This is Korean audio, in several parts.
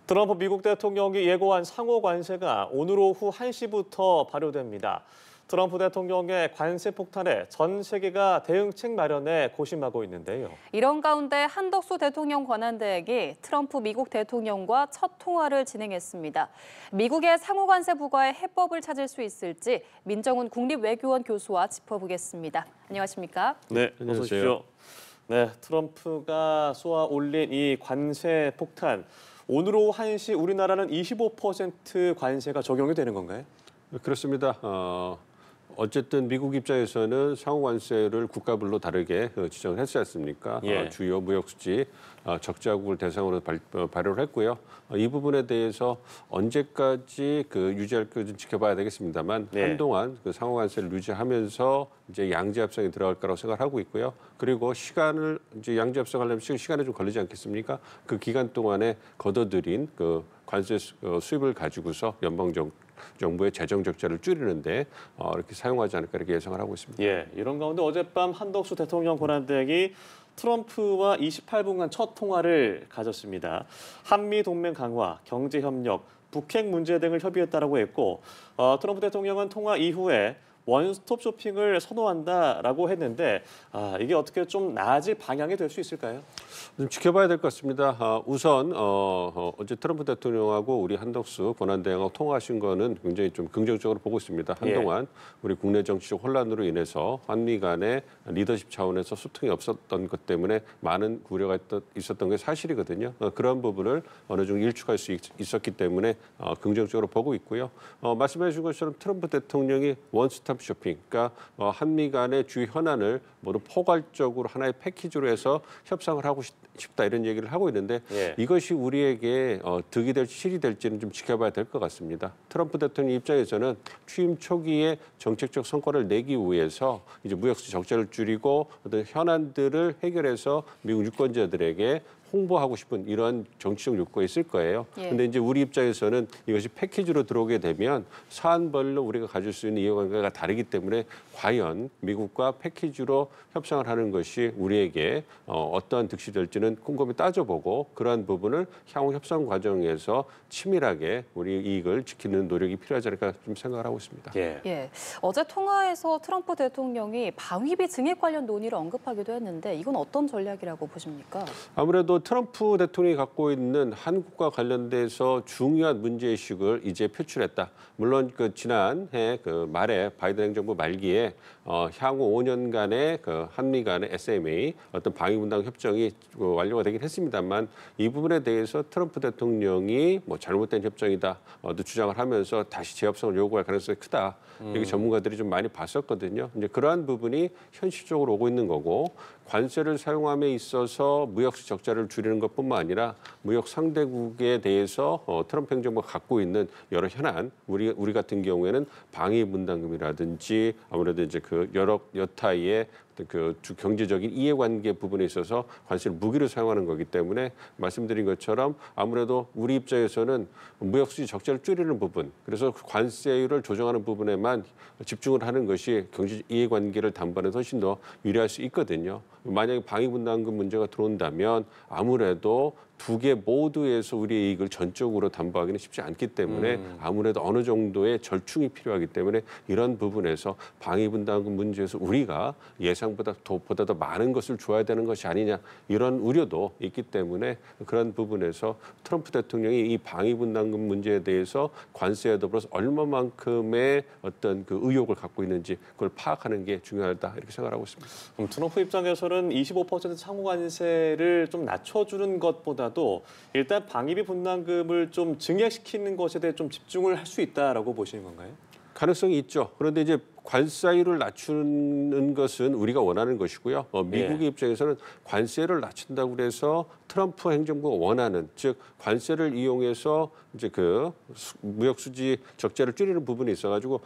트럼프 미국 대통령이 예고한 상호 관세가 오늘 오후 1시부터 발효됩니다. 트럼프 대통령의 관세 폭탄에 전 세계가 대응책 마련에 고심하고 있는데요. 이런 가운데 한덕수 대통령 권한대행이 트럼프 미국 대통령과 첫 통화를 진행했습니다. 미국의 상호 관세 부과에 해법을 찾을 수 있을지 민정훈 국립외교원 교수와 짚어보겠습니다. 안녕하십니까? 네, 어서 오십시오. 네, 트럼프가 쏘아 올린 이 관세 폭탄. 오늘 오후 1시 우리나라는 25% 관세가 적용이 되는 건가요? 그렇습니다. 어쨌든 미국 입장에서는 상호 관세를 국가별로 다르게 지정을 했지 않습니까? 예. 주요 무역 수지 적자국을 대상으로 발효를 했고요. 이 부분에 대해서 언제까지 유지할 까 좀 지켜봐야 되겠습니다만 네. 한동안 상호 관세를 유지하면서 이제 양지 합성이 들어갈 거라고 생각하고 있고요. 그리고 시간을 이제 양지 합성하려면 시간이 좀 걸리지 않겠습니까? 그 기간 동안에 걷어들인 관세 수입을 가지고서 정부의 재정 적자를 줄이는데 이렇게 사용하지 않을까 이렇게 예상을 하고 있습니다. 예, 이런 가운데 어젯밤 한덕수 대통령 권한대행이 트럼프와 28분간 첫 통화를 가졌습니다. 한미 동맹 강화, 경제 협력, 북핵 문제 등을 협의했다라고 했고 트럼프 대통령은 통화 이후에 원스톱 쇼핑을 선호한다라고 했는데 이게 어떻게 좀 나아질 방향이 될 수 있을까요? 좀 지켜봐야 될 것 같습니다. 우선 어제 트럼프 대통령하고 우리 한덕수 권한대행하고 통화하신 거는 굉장히 좀 긍정적으로 보고 있습니다. 한동안 우리 국내 정치적 혼란으로 인해서 한미 간의 리더십 차원에서 소통이 없었던 것 때문에 많은 우려가 있었던 게 사실이거든요. 그런 부분을 어느 정도 일축할 수 있었기 때문에 긍정적으로 보고 있고요. 말씀해 주신 것처럼 트럼프 대통령이 원스톱 쇼핑, 그러니까 한미 간의 주요 현안을 모두 포괄적으로 하나의 패키지로 해서 협상을 하고 싶다 이런 얘기를 하고 있는데 이것이 우리에게 득이 될지 실이 될지는 좀 지켜봐야 될 것 같습니다. 트럼프 대통령 입장에서는 취임 초기에 정책적 성과를 내기 위해서 이제 무역수지 적자를 줄이고 어떤 현안들을 해결해서 미국 유권자들에게 홍보하고 싶은 이런 정치적 욕구가 있을 거예요. 그런데 이제 우리 입장에서는 이것이 패키지로 들어오게 되면 사안별로 우리가 가질 수 있는 이해관계가 다르기 때문에 과연 미국과 패키지로 협상을 하는 것이 우리에게 어떠한 득이 될지는 꼼꼼히 따져보고 그러한 부분을 향후 협상 과정에서 치밀하게 우리 이익을 지키는 노력이 필요하지 않을까 좀 생각을 하고 있습니다. 예. 어제 통화에서 트럼프 대통령이 방위비 증액 관련 논의를 언급하기도 했는데 이건 어떤 전략이라고 보십니까? 아무래도 트럼프 대통령이 갖고 있는 한국과 관련돼서 중요한 문제의식을 이제 표출했다. 물론 지난해 말에 바이든 행정부 말기에 향후 5년간의 한미 간의 SMA 어떤 방위분담 협정이 완료가 되긴 했습니다만 이 부분에 대해서 트럼프 대통령이 잘못된 협정이다 주장을 하면서 다시 재협상을 요구할 가능성이 크다. 이게 전문가들이 좀 많이 봤었거든요. 이제 그러한 부분이 현실적으로 오고 있는 거고 관세를 사용함에 있어서 무역수 적자를 줄이는 것뿐만 아니라 무역 상대국에 대해서 트럼프 행정부가 갖고 있는 여러 현안, 우리 같은 경우에는 방위 분담금이라든지 아무래도 이제 여러 여타의 경제적인 이해관계 부분에 있어서 관세를 무기로 사용하는 거기 때문에 말씀드린 것처럼 아무래도 우리 입장에서는 무역수지 적자를 줄이는 부분, 그래서 관세율을 조정하는 부분에만 집중을 하는 것이 경제 이해관계를 담보하는 훨씬 더 유리할 수 있거든요. 만약에 방위분담금 문제가 들어온다면 아무래도 두 개 모두에서 우리의 이익을 전적으로 담보하기는 쉽지 않기 때문에 아무래도 어느 정도의 절충이 필요하기 때문에 이런 부분에서 방위분담금 문제에서 우리가 예상보다 보다 더 많은 것을 줘야 되는 것이 아니냐 이런 우려도 있기 때문에 그런 부분에서 트럼프 대통령이 이 방위분담금 문제에 대해서 관세에 더불어서 얼마만큼의 어떤 의욕을 갖고 있는지 그걸 파악하는 게 중요하다 이렇게 생각하고 있습니다. 그럼 트럼프 입장에서는 25% 상호 관세를 좀 낮춰주는 것보다도 일단 방위비 분담금을 좀 증액시키는 것에 대해 좀 집중을 할 수 있다라고 보시는 건가요? 가능성이 있죠. 그런데 이제 관세율을 낮추는 것은 우리가 원하는 것이고요. 미국의 입장에서는 관세를 낮춘다고 해서 트럼프 행정부가 원하는 즉 관세를 이용해서 이제 무역 수지 적자를 줄이는 부분이 있어가지고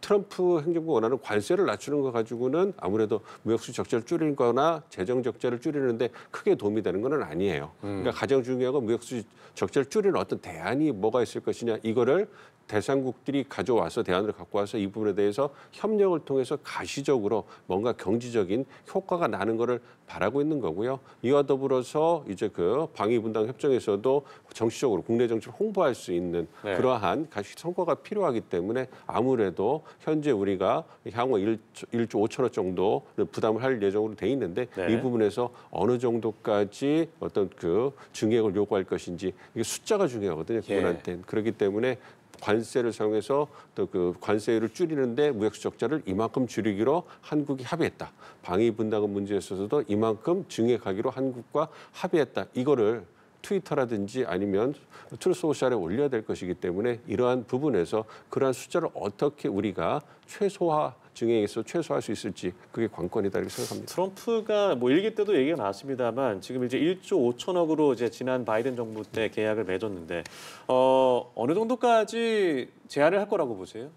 트럼프 행정부가 원하는 관세를 낮추는 거 가지고는 아무래도 무역수지 적자를 줄이는 거나 재정 적자를 줄이는데 크게 도움이 되는 건 아니에요. 그러니까 가장 중요한 건 무역수지 적자를 줄이는 어떤 대안이 뭐가 있을 것이냐 이거를 대상국들이 가져와서 대안을 갖고 와서 이 부분에 대해서 협력을 통해서 가시적으로 뭔가 경제적인 효과가 나는 거를 바라고 있는 거고요. 이와 더불어서 이제 그 방위 분담 협정에서도 정치적으로 국내 정치를 홍보할 수 있는 네. 그러한 성과가 필요하기 때문에 아무래도 현재 우리가 향후 1조 5천억 정도를 부담을 할 예정으로 돼 있는데 네. 이 부분에서 어느 정도까지 어떤 그 증액을 요구할 것인지 이게 숫자가 중요하거든요. 그분한테는. 그렇기 때문에 관세를 사용해서 또 그 관세율을 줄이는데 무역수 적자를 이만큼 줄이기로 한국이 합의했다. 방위 분담금 문제에 있어서도 이만큼 증액하기로 한국과 합의했다. 이거를 트위터라든지 아니면 트루스 소셜에 올려야 될 것이기 때문에 이러한 부분에서 그러한 숫자를 어떻게 우리가 증액에서 최소화할 수 있을지 그게 관건이다 이렇게 생각합니다. 트럼프가 뭐 일기 때도 얘기가 나왔습니다만 지금 이제 1조 5천억으로 이제 지난 바이든 정부 때 계약을 맺었는데 어느 정도까지 제한을 할 거라고 보세요?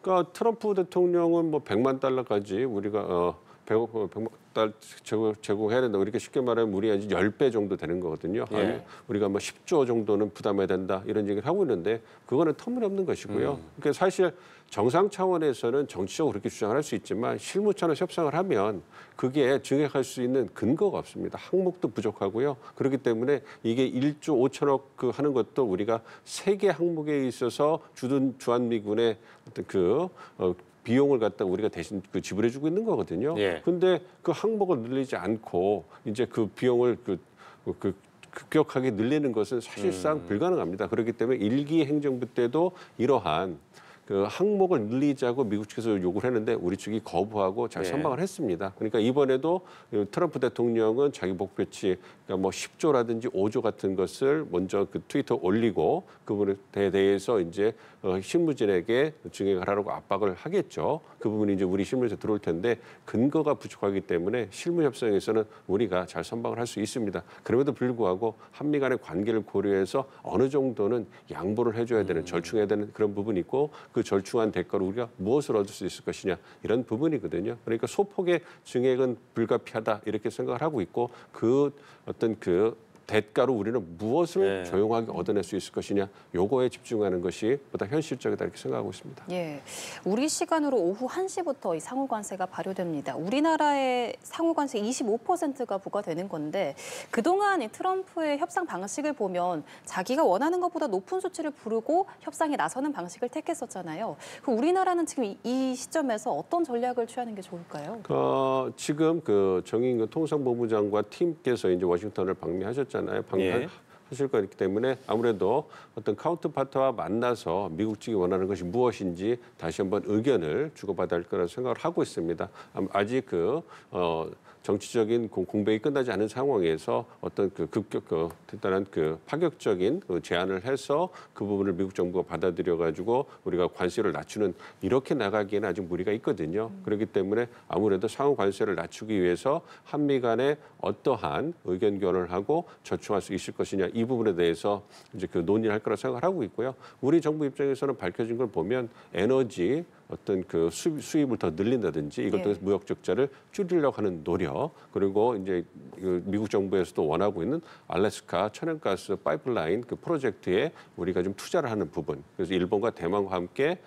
그러니까 트럼프 대통령은 뭐 100만 달러까지 우리가 100만 달러 제공해야 된다. 이렇게 쉽게 말하면 우리가 이제 10배 정도 되는 거거든요. 아니, 우리가 뭐 10조 정도는 부담해야 된다. 이런 얘기를 하고 있는데 그거는 터무니없는 것이고요. 그러니까 사실 정상 차원에서는 정치적으로 그렇게 주장을 할 수 있지만 실무 차원에서 협상을 하면 그게 증액할 수 있는 근거가 없습니다. 항목도 부족하고요. 그렇기 때문에 이게 1조 5천억 하는 것도 우리가 3개 항목에 있어서 주한미군의 어떤 비용을 갖다 우리가 대신 지불해주고 있는 거거든요. 근데 그 항목을 늘리지 않고 이제 그 비용을 급격하게 늘리는 것은 사실상 불가능합니다. 그렇기 때문에 1기 행정부 때도 이러한 그 항목을 늘리자고 미국 측에서 요구를 했는데 우리 측이 거부하고 잘 선방을 했습니다. 그러니까 이번에도 트럼프 대통령은 자기 목표치 그러니까 뭐 10조라든지 5조 같은 것을 먼저 그 트위터 올리고 그 부분에 대해서 이제 실무진에게 증액을 하라고 압박을 하겠죠. 그 부분이 이제 우리 실무에서 들어올 텐데 근거가 부족하기 때문에 실무 협상에서는 우리가 잘 선방을 할 수 있습니다. 그럼에도 불구하고 한미 간의 관계를 고려해서 어느 정도는 양보를 해줘야 되는 절충해야 되는 그런 부분이 있고 그 절충한 대가로 우리가 무엇을 얻을 수 있을 것이냐 이런 부분이거든요. 그러니까 소폭의 증액은 불가피하다 이렇게 생각을 하고 있고 그 어떤 그 대가로 우리는 무엇을 조용하게 얻어낼 수 있을 것이냐 요거에 집중하는 것이 보다 현실적이다 이렇게 생각하고 있습니다. 예, 우리 시간으로 오후 1시부터 이 상호관세가 발효됩니다. 우리나라의 상호관세 25%가 부과되는 건데 그동안 이 트럼프의 협상 방식을 보면 자기가 원하는 것보다 높은 수치를 부르고 협상에 나서는 방식을 택했었잖아요. 그럼 우리나라는 지금 이 시점에서 어떤 전략을 취하는 게 좋을까요? 지금 정의인 통상본부장과 팀께서 이제 워싱턴을 방미하셨잖아요. 하실 거기 때문에 아무래도 어떤 카운터파트와 만나서 미국 측이 원하는 것이 무엇인지 다시 한번 의견을 주고받아야 할 거라고 생각을 하고 있습니다. 아직 정치적인 공백이 끝나지 않은 상황에서 어떤 대단한 파격적인 제안을 해서 그 부분을 미국 정부가 받아들여 가지고 우리가 관세를 낮추는 이렇게 나가기에는 아직 무리가 있거든요. 그렇기 때문에 아무래도 상호 관세를 낮추기 위해서 한미 간에 어떠한 의견 교환을 하고 절충할 수 있을 것이냐 이 부분에 대해서 이제 논의를 할 거라고 생각을 하고 있고요. 우리 정부 입장에서는 밝혀진 걸 보면 에너지 어떤 수입을 더 늘린다든지 이걸 통해서 무역 적자를 줄이려고 하는 노력 그리고 이제 미국 정부에서도 원하고 있는 알래스카 천연가스 파이프라인 프로젝트에 우리가 좀 투자를 하는 부분 그래서 일본과 대만과 함께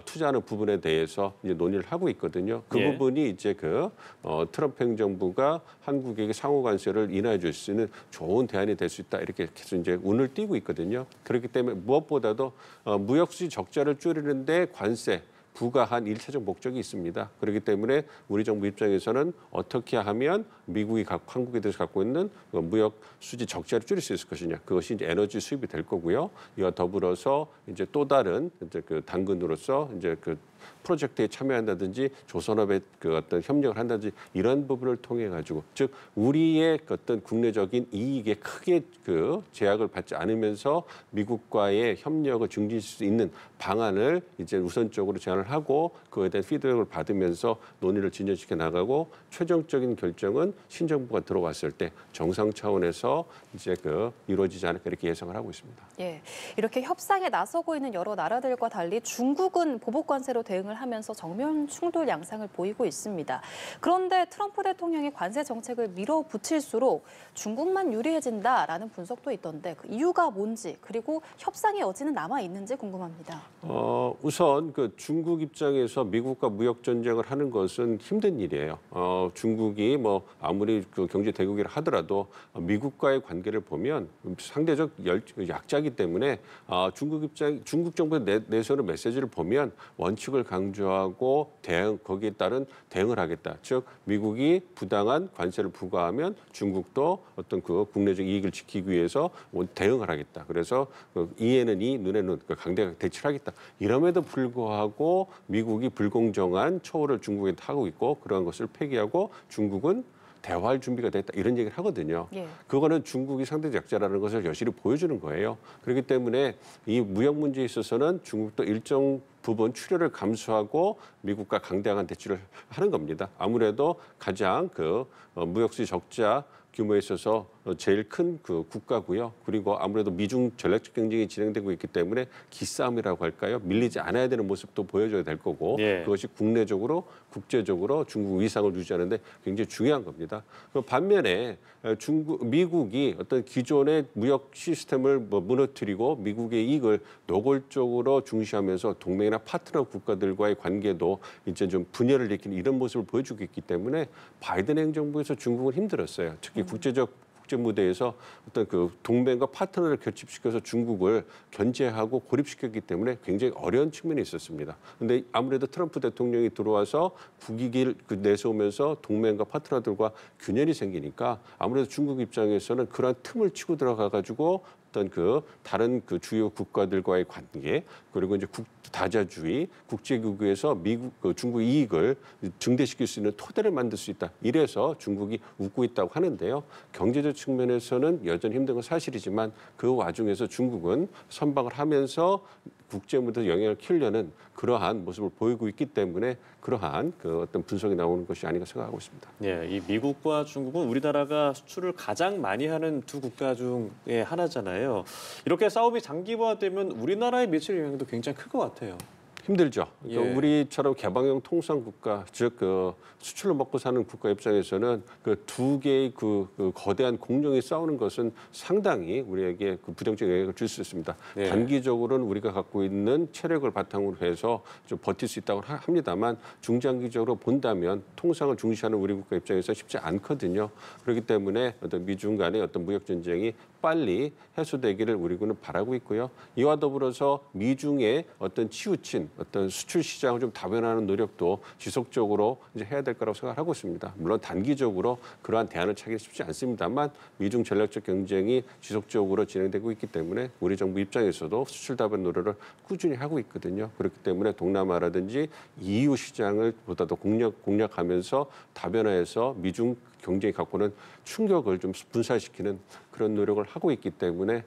투자하는 부분에 대해서 이제 논의를 하고 있거든요. 그 부분이 이제 트럼프 행정부가 한국에게 상호 관세를 인하해 줄 수 있는 좋은 대안이 될 수 있다 이렇게 계속 이제 운을 띄고 있거든요. 그렇기 때문에 무엇보다도 무역 수지 적자를 줄이는데 관세 부과한 일차적 목적이 있습니다. 그렇기 때문에 우리 정부 입장에서는 어떻게 하면 미국이 한국에 대해서 갖고 있는 무역 수지 적자를 줄일 수 있을 것이냐. 그것이 이제 에너지 수입이 될 거고요. 이와 더불어서 이제 또 다른 이제 당근으로서 이제 프로젝트에 참여한다든지 조선업의 어떤 협력을 한다든지 이런 부분을 통해 가지고 즉 우리의 어떤 국내적인 이익에 크게 제약을 받지 않으면서 미국과의 협력을 증진할 수 있는 방안을 이제 우선적으로 제안을 하고 그에 대한 피드백을 받으면서 논의를 진전시켜 나가고 최종적인 결정은 신정부가 들어왔을 때 정상 차원에서 이제 이루어지지 않을까 이렇게 예상을 하고 있습니다. 예, 이렇게 협상에 나서고 있는 여러 나라들과 달리 중국은 보복 관세로 대응을 하면서 정면 충돌 양상을 보이고 있습니다. 그런데 트럼프 대통령의 관세 정책을 밀어붙일수록 중국만 유리해진다라는 분석도 있던데 그 이유가 뭔지 그리고 협상의 여지는 남아 있는지 궁금합니다. 우선 그 중국 입장에서 미국과 무역 전쟁을 하는 것은 힘든 일이에요. 중국이 뭐 아무리 그 경제 대국이라 하더라도 미국과의 관계를 보면 상대적 약자이기 때문에 중국 정부의 내세우는 메시지를 보면 원칙을 강조하고 거기에 따른 대응을 하겠다. 즉 미국이 부당한 관세를 부과하면 중국도 어떤 그 국내적 이익을 지키기 위해서 대응을 하겠다. 그래서 이에는 이, 눈에는 눈, 강대강 대치를 하겠다. 이럼에도 불구하고 미국이 불공정한 처우를 중국에 하고 있고 그러한 것을 폐기하고 중국은 대화할 준비가 됐다 이런 얘기를 하거든요. 예. 그거는 중국이 상대적 약자라는 것을 여실히 보여주는 거예요. 그렇기 때문에 이 무역 문제에 있어서는 중국도 일정 부분 출혈을 감수하고 미국과 강대강한 대치를 하는 겁니다. 아무래도 가장 무역수지 적자 규모에 있어서 제일 큰 그 국가고요. 그리고 아무래도 미중 전략적 경쟁이 진행되고 있기 때문에 기싸움이라고 할까요? 밀리지 않아야 되는 모습도 보여줘야 될 거고 예. 그것이 국내적으로 국제적으로 중국 위상을 유지하는 데 굉장히 중요한 겁니다. 반면에 미국이 어떤 기존의 무역 시스템을 무너뜨리고 미국의 이익을 노골적으로 중시하면서 동맹이나 파트너 국가들과의 관계도 이제 좀 분열을 일으키는 이런 모습을 보여주고 있기 때문에 바이든 행정부에서 중국은 힘들었어요. 특히 국제 무대에서 어떤 그 동맹과 파트너를 결집시켜서 중국을 견제하고 고립시켰기 때문에 굉장히 어려운 측면이 있었습니다. 그런데 아무래도 트럼프 대통령이 들어와서 국익을 내세우면서 동맹과 파트너들과 균열이 생기니까 아무래도 중국 입장에서는 그러한 틈을 치고 들어가가지고 어떤 다른 주요 국가들과의 관계 그리고 이제 다자주의 국제기구에서 중국 이익을 증대시킬 수 있는 토대를 만들 수 있다. 이래서 중국이 웃고 있다고 하는데요. 경제적 측면에서는 여전히 힘든 건 사실이지만 그 와중에서 중국은 선방을 하면서 국제 무대에 영향을 키우려는 그러한 모습을 보이고 있기 때문에 그러한 어떤 분석이 나오는 것이 아닌가 생각하고 있습니다. 예, 이 미국과 중국은 우리나라가 수출을 가장 많이 하는 두 국가 중에 하나잖아요. 이렇게 싸움이 장기화되면 우리나라에 미칠 영향도 굉장히 클 것 같아요. 힘들죠. 예. 우리처럼 개방형 통상 국가, 즉 수출로 먹고 사는 국가 입장에서는 두 개의 거대한 공룡이 싸우는 것은 상당히 우리에게 부정적 영향을 줄 수 있습니다. 예. 단기적으로는 우리가 갖고 있는 체력을 바탕으로 해서 좀 버틸 수 있다고 합니다만 중장기적으로 본다면 통상을 중시하는 우리 국가 입장에서 쉽지 않거든요. 그렇기 때문에 어떤 미중 간의 어떤 무역 전쟁이 빨리 해소되기를 우리 군은 바라고 있고요. 이와 더불어서 미중의 어떤 치우친 어떤 수출 시장을 좀 다변화하는 노력도 지속적으로 이제 해야 될 거라고 생각하고 있습니다. 물론 단기적으로 그러한 대안을 찾기 쉽지 않습니다만 미중 전략적 경쟁이 지속적으로 진행되고 있기 때문에 우리 정부 입장에서도 수출 다변 노력을 꾸준히 하고 있거든요. 그렇기 때문에 동남아라든지 EU 시장을 보다 더 공략하면서 다변화해서 미중 경쟁이 갖고 오는 충격을 좀 분산시키는 그런 노력을 하고 있기 때문에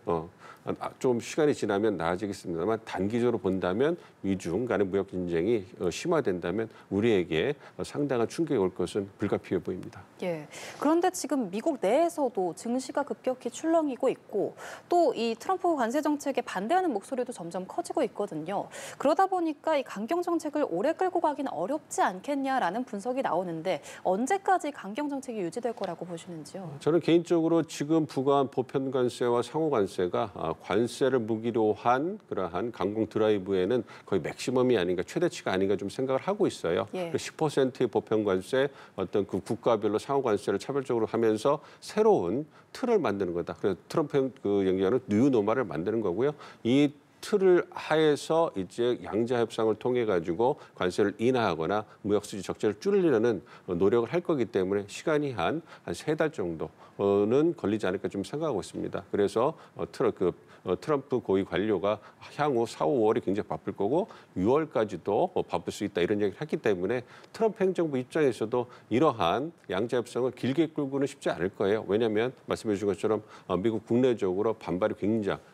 좀 시간이 지나면 나아지겠습니다만 단기적으로 본다면 미중 간의 무역 전쟁이 심화된다면 우리에게 상당한 충격이 올 것은 불가피해 보입니다. 예. 그런데 지금 미국 내에서도 증시가 급격히 출렁이고 있고 또 이 트럼프 관세 정책에 반대하는 목소리도 점점 커지고 있거든요. 그러다 보니까 이 강경 정책을 오래 끌고 가기는 어렵지 않겠냐라는 분석이 나오는데 언제까지 강경 정책이 유지될 거라고 보시는지요? 저는 개인적으로 지금 부과한 보편 관세와 상호 관세가 관세를 무기로 한 그러한 강공 드라이브에는 거의 맥시멈이 아닌가 최대치가 아닌가 좀 생각을 하고 있어요. 예. 10%의 보편 관세 어떤 국가별로 상호 관세를 차별적으로 하면서 새로운 틀을 만드는 거다. 그래서 트럼프 얘기하는 뉴 노멀을 만드는 거고요. 이 틀을 하에서 이제 양자 협상을 통해 가지고 관세를 인하하거나 무역 수지 적자를 줄이려는 노력을 할 거기 때문에 시간이 한 3달 정도는 걸리지 않을까 좀 생각하고 있습니다. 그래서 트럼프 고위 관료가 향후 4, 5월이 굉장히 바쁠 거고 6월까지도 바쁠 수 있다 이런 얘기를 했기 때문에 트럼프 행정부 입장에서도 이러한 양자 협상을 길게 끌고는 쉽지 않을 거예요. 왜냐하면 말씀해 주신 것처럼 미국 국내적으로 반발이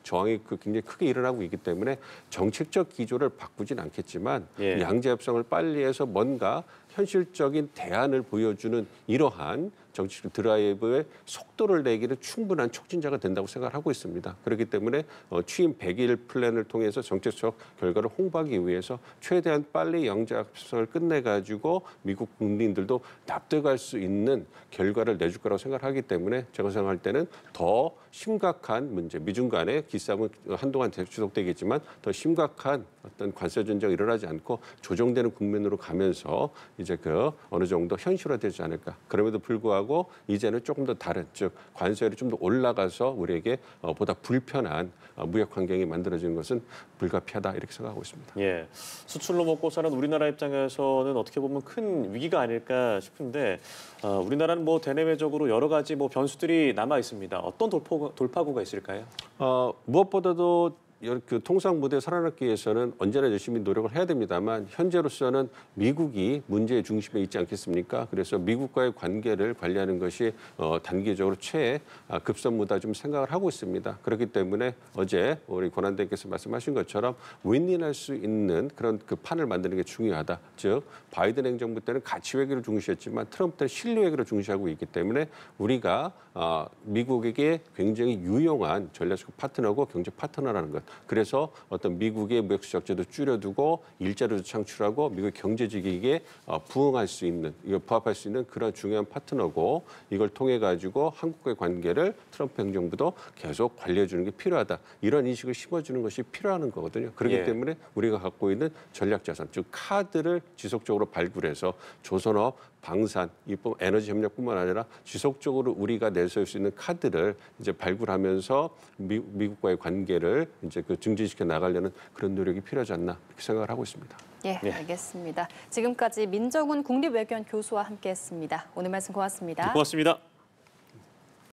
저항이 굉장히 크게 일어나고 있기 때문에 정책적 기조를 바꾸진 않겠지만 예. 양자 협상을 빨리 해서 뭔가 현실적인 대안을 보여주는 이러한 정치적 드라이브의 속도를 내기는 충분한 촉진자가 된다고 생각을 하고 있습니다. 그렇기 때문에 취임 100일 플랜을 통해서 정책적 결과를 홍보하기 위해서 최대한 빨리 영장합성을 끝내가지고 미국 국민들도 납득할 수 있는 결과를 내줄 거라고 생각하기 때문에 제가 생각할 때는 더 심각한 문제, 미중 간의 기싸움은 한동안 지속되겠지만 더 심각한 어떤 관세 전쟁이 일어나지 않고 조정되는 국면으로 가면서 이제 어느 정도 현실화되지 않을까. 그럼에도 불구하고 이제는 조금 더 다른, 즉 관세율이 좀 더 올라가서 우리에게 보다 불편한 무역 환경이 만들어지는 것은 불가피하다 이렇게 생각하고 있습니다. 예, 수출로 먹고 사는 우리나라 입장에서는 어떻게 보면 큰 위기가 아닐까 싶은데 우리나라는 뭐 대내외적으로 여러 가지 뭐 변수들이 남아 있습니다. 어떤 돌파구가 있을까요? 무엇보다도 그 통상 무대에 살아남기 위해서는 언제나 열심히 노력을 해야 됩니다만 현재로서는 미국이 문제의 중심에 있지 않겠습니까? 그래서 미국과의 관계를 관리하는 것이 단기적으로 급선무다 좀 생각을 하고 있습니다. 그렇기 때문에 어제 우리 권한대행께서 말씀하신 것처럼 윈윈할 수 있는 그런 그 판을 만드는 게 중요하다. 즉 바이든 행정부 때는 가치 외교를 중시했지만 트럼프 때는 실리 외교를 중시하고 있기 때문에 우리가 미국에게 굉장히 유용한 전략적 파트너고 경제 파트너라는 것. 그래서 어떤 미국의 무역 적자도 줄여두고 일자리도 창출하고 미국 경제지기에 부응할 수 있는, 이거 부합할 수 있는 그런 중요한 파트너고 이걸 통해 가지고 한국과의 관계를 트럼프 행정부도 계속 관리해 주는 게 필요하다. 이런 인식을 심어주는 것이 필요한 거거든요. 그렇기 때문에 우리가 갖고 있는 전략 자산, 즉 카드를 지속적으로 발굴해서 조선업, 방산, 에너지 협력뿐만 아니라 지속적으로 우리가 내세울 수 있는 카드를 이제 발굴하면서 미국과의 관계를 이제 증진시켜 나가려는 그런 노력이 필요하지 않나 이렇게 생각을 하고 있습니다. 예, 알겠습니다. 지금까지 민정훈 국립외교원 교수와 함께했습니다. 오늘 말씀 고맙습니다. 고맙습니다.